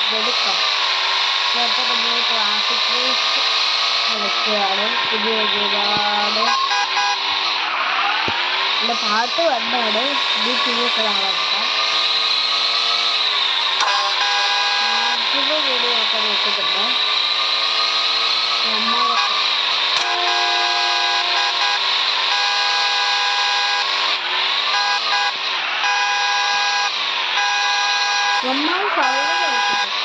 ഇതെടുക്കാം. ചിലപ്പോൾ നമ്മൾ traffic raise കളിക്കുകയാണ്. പുതിയ ഒരുപാട് എൻ്റെ പാട്ട് കണ്ടാണ് ഇത് ടീമൊക്കെ നടക്കാം. മാക്സിമം വീഡിയോ ഒക്കെ നോക്കുന്നുണ്ട്. നമ്മളൊക്കെ നമ്മൾ സൗകര്യം കളിക്കുന്നത്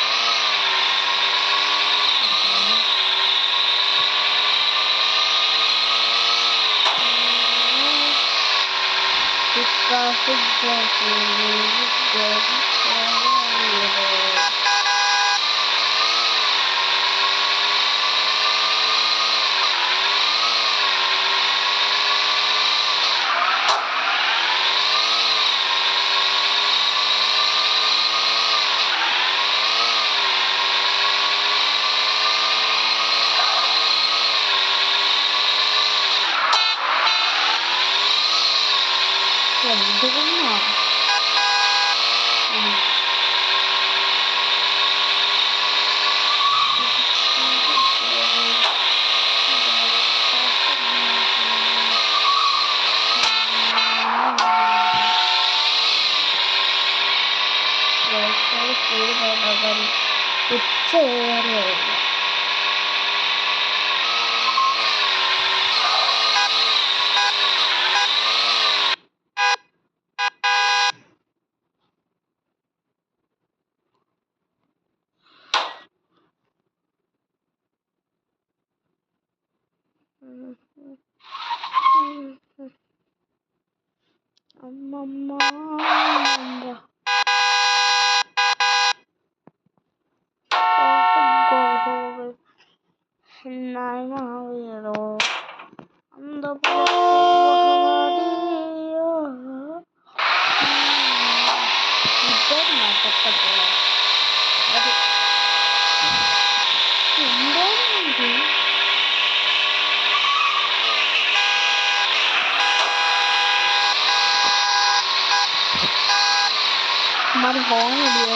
എന്തുകൊണ്ടാ ഉച്ചവരെയായിരുന്നു. അമ്മമ്മ हमारे गाँव में भी है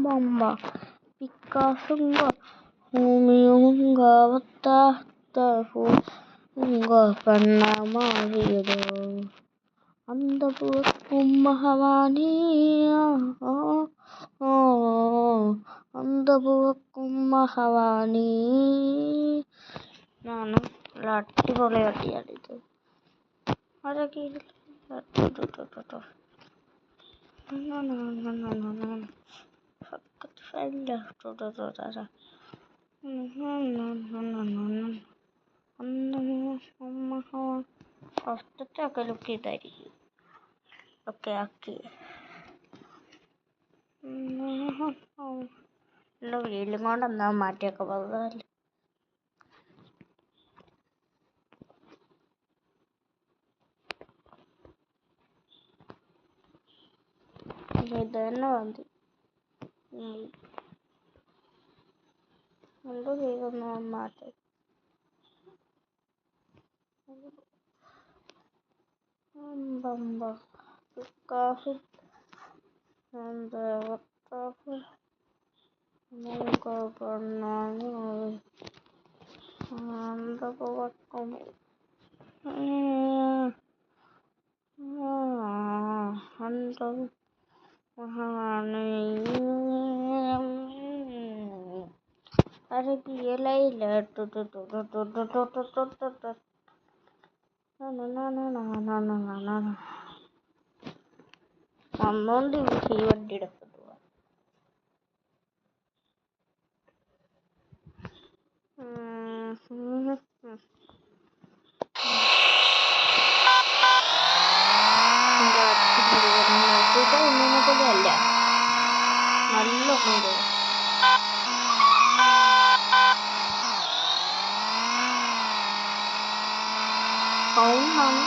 Mamba Pikasunga Umiunga Vatahu Unga Panamavido Andapukum Mahavani Andapukum Mahavani Nana Latti Polati Adito Adaki No. Fuck friend. ഫസ്റ്റത്തെ ലുക്ക് ഇതായിരിക്കും. ഓക്കെ ആക്കി വീലും കൊണ്ട് എന്താ മാറ്റിയൊക്കെ പറഞ്ഞാൽ ഇത് തന്നെ മതി. എന്തോ ചെയ്തൊന്ന് മാറ്റി കാശ് എന്താ എന്തൊക്കെ വക്കും എന്തോ अरे ये लाइल വന്നോണ്ട് ഈ വണ്ടി എടുക്കുന്നു. പോലെയല്ല നല്ല ഉണ്ട്. സൗണ്ടാണ്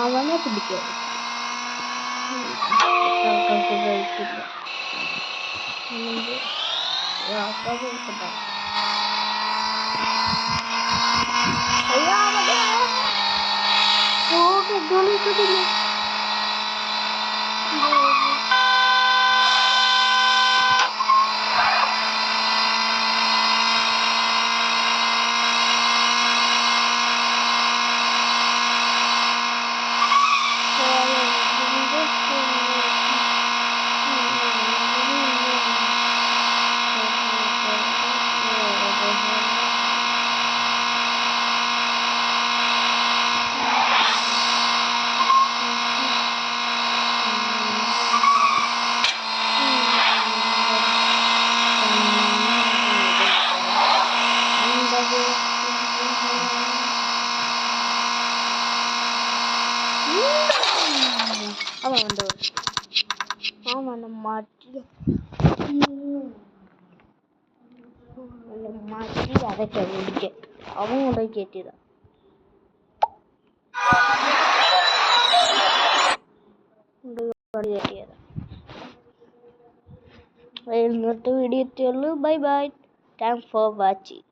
അവനെ പിടിക്കുക കഴിക്കില്ല. മാറ്റി അതൊക്കെ വിളിച്ച് അവൻ കൊണ്ടുപോയി കയറ്റിയതാ. ഇന്നത്തെ വീഡിയോ എത്തിയുള്ളൂ. Bye bye. Thanks for watching.